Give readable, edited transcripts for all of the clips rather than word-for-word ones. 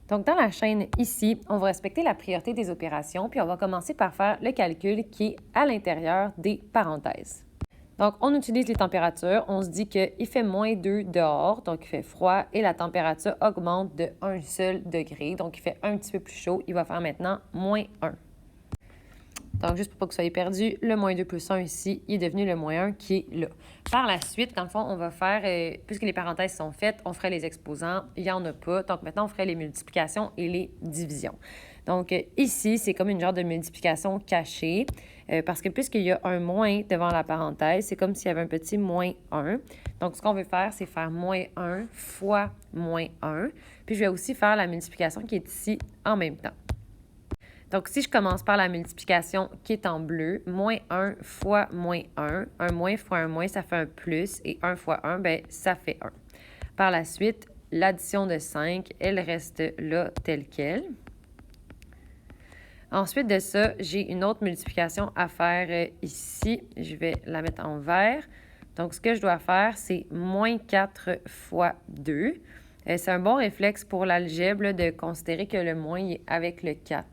Donc, dans la chaîne ici, on va respecter la priorité des opérations, puis on va commencer par faire le calcul qui est à l'intérieur des parenthèses. Donc, on utilise les températures. On se dit qu'il fait moins 2 dehors, donc il fait froid, et la température augmente de 1 seul degré. Donc, il fait un petit peu plus chaud. Il va faire maintenant moins 1. Donc, juste pour pas que vous soyez perdu, le moins 2 plus 1 ici, il est devenu le moins 1 qui est là. Par la suite, dans le fond, on va faire, puisque les parenthèses sont faites, on ferait les exposants. Il n'y en a pas. Donc, maintenant, on ferait les multiplications et les divisions. Donc, ici, c'est comme une genre de multiplication cachée, parce que puisqu'il y a un moins devant la parenthèse, c'est comme s'il y avait un petit moins 1. Donc, ce qu'on veut faire, c'est faire moins 1 fois moins 1. Puis, je vais aussi faire la multiplication qui est ici en même temps. Donc, si je commence par la multiplication qui est en bleu, moins 1 fois moins 1, un moins fois un moins, ça fait un plus, et 1 fois 1, bien, ça fait 1. Par la suite, l'addition de 5, elle reste là telle qu'elle. Ensuite de ça, j'ai une autre multiplication à faire ici. Je vais la mettre en vert. Donc, ce que je dois faire, c'est moins 4 fois 2. C'est un bon réflexe pour l'algèbre de considérer que le moins est avec le 4.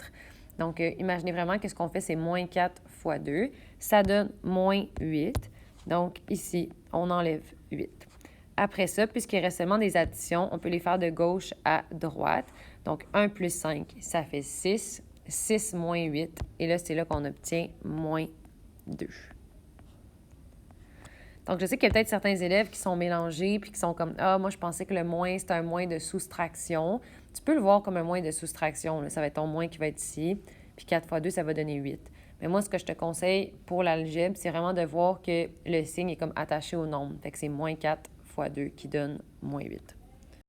Donc, imaginez vraiment que ce qu'on fait, c'est moins 4 fois 2. Ça donne moins 8. Donc, ici, on enlève 8. Après ça, puisqu'il reste seulement des additions, on peut les faire de gauche à droite. Donc, 1 plus 5, ça fait 6. 6 moins 8. Et là, c'est là qu'on obtient moins 2. Donc, je sais qu'il y a peut-être certains élèves qui sont mélangés puis qui sont comme « Ah, moi, je pensais que le moins, c'était un moins de soustraction. » Tu peux le voir comme un moins de soustraction. Là. Ça va être ton moins qui va être ici. Puis 4 fois 2, ça va donner 8. Mais moi, ce que je te conseille pour l'algèbre, c'est vraiment de voir que le signe est comme attaché au nombre. Fait que c'est moins 4 fois 2 qui donne moins 8.